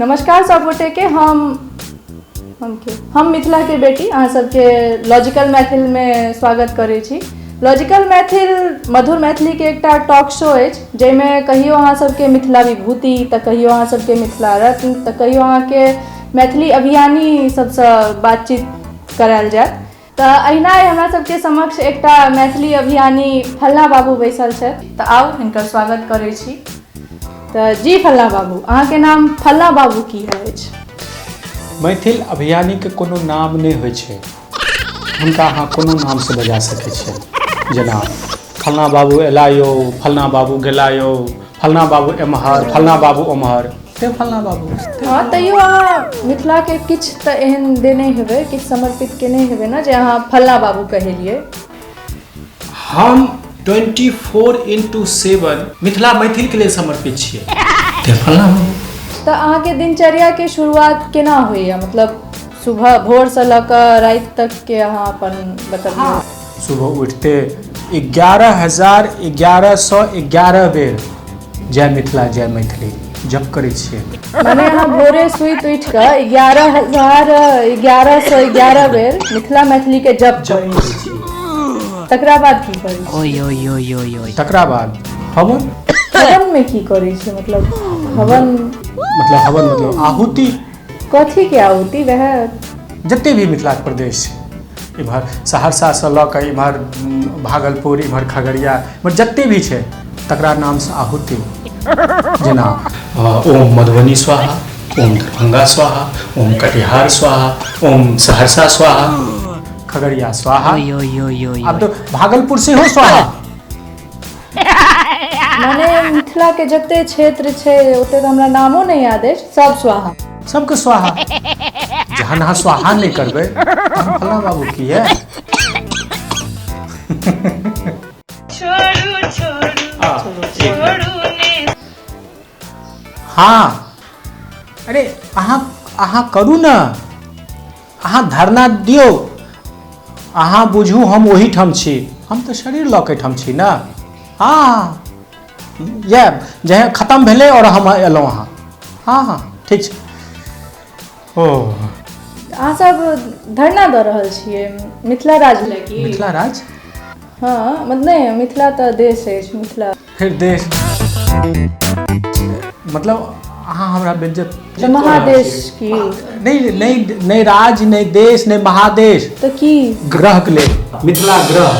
नमस्कार सब गोटे के हम मिथिला के बेटी अहाँ सबके लॉजिकल मैथिल में स्वागत करै छी। लॉजिकल मैथिल मधुर मैथिली के एकटा टॉक शो अछि जाहिमे कहियो अहाँ सबके मिथिला विभूति तऽ कहियो अहाँ सबके मिथिला रत्न तऽ कहियो अहाँके मैथिली अभियानी सबसँ बातचीत करायल जायत। तऽ अहिना हमरा सबके समक्ष एकटा मैथिली अभियानी फल्ला बाबू बैसल छथि तऽ आउ हिनकर स्वागत करै छी। तऽ जी फल्ला बाबू, अहाँके नाम फल्ला बाबू की अछि? मैथिल अभियानी के कोनो नाम नहीं होइ छै, हुनका अहाँ कोनो नाम से बजा सकै छियै। जेना फल्ला बाबू एला यौ, फल्ला बाबू गेला यौ, फल्ला बाबू एम्हर, फल्ला बाबू ओम्हर, ते फल्ला बाबू। हाँ, तैयो अहाँ मिथिला के किछु तऽ एहन देने हेबै, किछु समर्पित केने हेबै ना जे अहाँ फल्ला बाबू कहेलिए। हम 24/7 मिथिला मैथिल के लिए समर्पित छियै। ते फल्ला बाबू। तऽ अहाँके दिनचर्या के शुरुआत केना होइए? मतलब सुबह भोर से लऽ कऽ राति तक के अहाँ अपन बताबिए। सुबह उठते 11,1111 बेर जय मिथिला जय मैथिली जप करै छियै। माने अहाँ भोरे सुति उठि कऽ 11,1111 बेर मिथिला मैथिली के जप करै छी। तकरा बाद की करै छी? ओय तकरा बाद हवन में की करै छी? मतलब हवन मतलब आहुति। कथी के आहुति? वह जते भी मिथिला के प्रदेश छै, इम्हर सहरसा से लऽ कऽ इम्हर भागलपुर, इम्हर खगड़िया, इम्हर जते भी छै तकरा नाम से आहुति। जेना ओम मधुबनी स्वाहा, ओम दरभंगा स्वाहा, ओम कटिहार स्वाहा, ओम सहरसा स्वाहा, खगड़िया स्वाहा। अब तो भागलपुर से हो स्वाहा। माने मिथिला के जते क्षेत्र छै ओते तो हमरा नामो नहीं याद है, सब स्वाहा। सबके स्वाहा। जहन अहाँ स्वाहा नहीं करबै तहन फल्ला बाबू की है? हाँ, अरे अहाँ करू ना, अहाँ धरना दियो, अहाँ बुझू हम ओही ठाम छी, हम तो शरीर लऽ के ठाम छी ना। हाँ, ये जहाँ खत्म भेलै और हम एलहुँ अहाँ। हाँ ठीक छै। अहाँ सब धरना दऽ रहल छियै मिथिला राज लए की? मिथिला राज? हाँ, मतलब नहीं, मिथिला तऽ देश अछि, मिथिला फिर देश मतलब अहाँ हमरा बेइज्जत महादेश की? नहीं राज, नहीं देश, नहीं महादेश। तो की? ग्रह के लेल मिथिला ग्रह,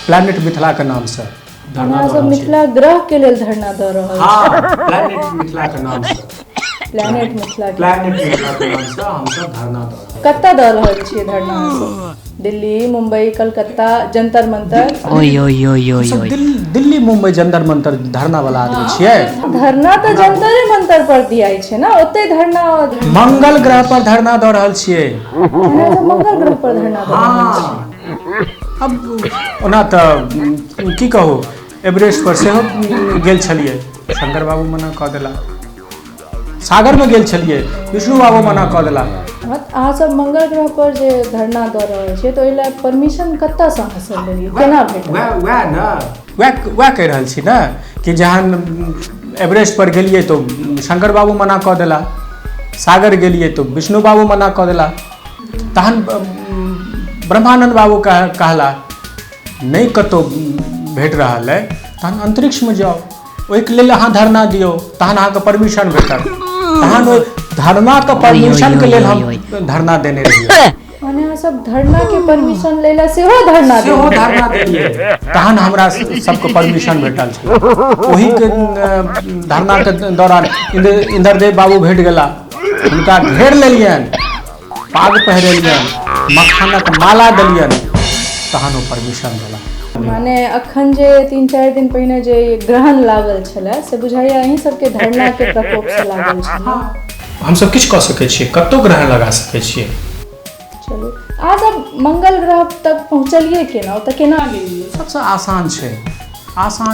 प्लैनेट मिथिला के नाम से धरना सब मिथिला ग्रह के लेल धरना दऽ रहल छी। हाँ, प्लैनेट मिथिला के नाम से प्लैनेट मिथिला के नाम से हम सब धरना दऽ रहल छी। कतऽ दऽ रहल छियै धरना? दिल्ली, मुंबई, कलकत्ता, जंतर मंतर? दिल्ली, मुंबई, जंतर मंतर धरना वाला आदमी छियै। धरना तऽ जंतरे मंतर पर दियाइ छै ना, ओते धरना मंगल ग्रह पर धरना दऽ रहल छियै। मंगल ग्रह पर धरना दऽ रहल छी। अब ओना तऽ की कहू, एवरेस्ट पर सेहो गेल छलियै, शंकर बाबू मना कऽ देला। सागर में गेल छलियै, विष्णु बाबू मना कऽ देला। अहाँ सब मंगल ग्रह पर जे धरना दऽ रहल छियै तऽ ओहि लए परमिशन कतऽ से अहाँ सब लेलियै, केना भेटल? वएह कहि रहल छी ना कि जहन एवरेस्ट पर गेलियै तो शंकर बाबू मना कऽ देला, सागर गेलियै तो विष्णु बाबू मना कऽ देला, तहन ब्रह्मानंद बाबू कहला नहीं कतौ भेट रहल है तहन अंतरिक्ष में जाओ, ओहिके लेल अहाँ धरना दियौ, तहन अहाँके परमिशन भेटत। तहन ओहि धरना के परमिशन के लेल हम धरना देने रहियै। माने अहाँ सब धरना के परमिशन लेला सेहो धरना देलियै, तहन हमरा सबके परमिशन भेटल छै। ओही के धरना के दौरान इंद्रदेव बाबू भेट गेला, हुनका घेर लेलियनि, पाग पहिरेलियनि, मखानक माला देलियनि, तहन ओ परमिशन देला। माने अखन जे 3-4 दिन पहिने जे ग्रहण लागल छलै से बुझाइया अहीं सबके धरना के प्रकोप से लागल छलै। हम सब किछु कऽ सकै छियै, कतौ ग्रहण लगा सकै छियै। चलू, अहाँ सब मंगल ग्रह तक पहुँचलियै केना? ओतऽ केना गेलियै? सबसे आसान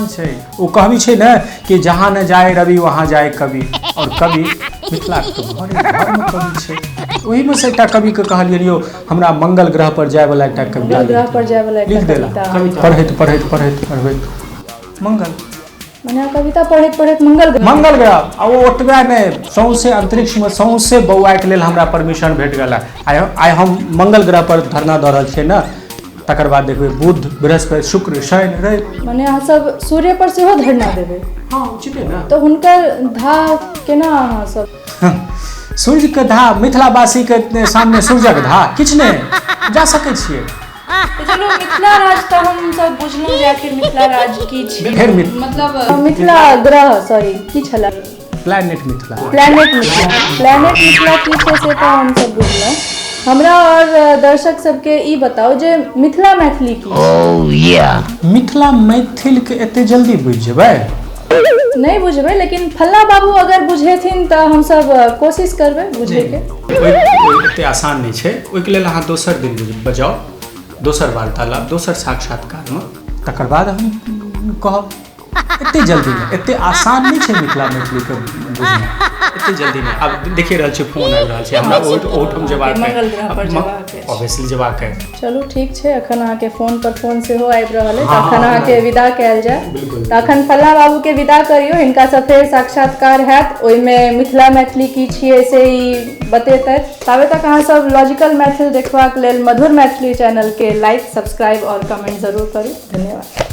छै। वो कहबी छै ना कि जहाँ न जाए रवि वहाँ जाए कवि, और कवि मिथिला के घर में कवि छै। ओही में से एकटा कवि के कहलियै हमरा मंगल ग्रह पर जाए वाला एकटा कविता लिख देला। पढ़ैत मंगल मने कविता पढ़ैत पढ़ैत मंगल ग्रह मंगल ग्रह आ ओ ओतबे नहि सौंसे अंतरिक्षमे सौंसे बौआइके लेल हमरा परमिशन भेट गेल आइ हम मंगल ग्रह पर धरना दऽ रहल छियै ने तकर बाद देखबै बुध बृहस्पति शुक्र शनि रवि मने अहाँ सब सूर्य पर सेहो धरना देबै हाँ उचिते ने तऽ हुनकर धा केना अहाँ सब सूर्यके धा मिथिलावासीके सामने सूर्यक धा किछु नहि जा सकै छियै चलो मिथिला राज तऽ हम सब बुझलहुँ जे आखिर मिथिला राज की छै फेर मतलब मिथिला ग्रह सॉरी की छला प्लैनेट मिथिला प्लैनेट मिथिला की छै से तऽ हम सब बुझलहुँ हमरा और दर्शक सबके ई बताउ जे मिथिला मैथिली की मिथिला मैथिलके एते जल्दी बुझि जेबै नहीं बुझबै लेकिन फल्ला बाबू अगर बुझेथिन तऽ हम सब कोशिश करबै बुझैके एते आसान नहीं छै ओहिके लेल अहाँ दोसर दिन बजाउ दोसर वार्तालाप दोसर साक्षात्कारमे तकर बाद हम कहब एते जल्दी नहीं एते आसान नहीं छै मिथिला मैथिलीके बुझनाइ एते जल्दी नहीं आब देखिए रहल छी फोन आबि रहल छै हमरा ओहिठाम जेबाक मंगल ग्रह पर जेबाक छै ऑब्वियसली जेबाक है चलू ठीक छै अखन अहाँके फोन पर फोन सेहो आबि रहल है अखन अहाँके विदा कयल जाय तऽ अखन फल्ला बाबू के विदा करियौ हिनका सँ फेर साक्षात्कार हैत ओहिमे मिथिला मैथिली की छियै से ई बतेतैथ ताबे तक अहाँ सब लॉजिकल मैथिल देखबाक लेल मधुर मैथिली चैनल के लाइक सब्सक्राइब और कमेंट जरूर करू धन्यवाद।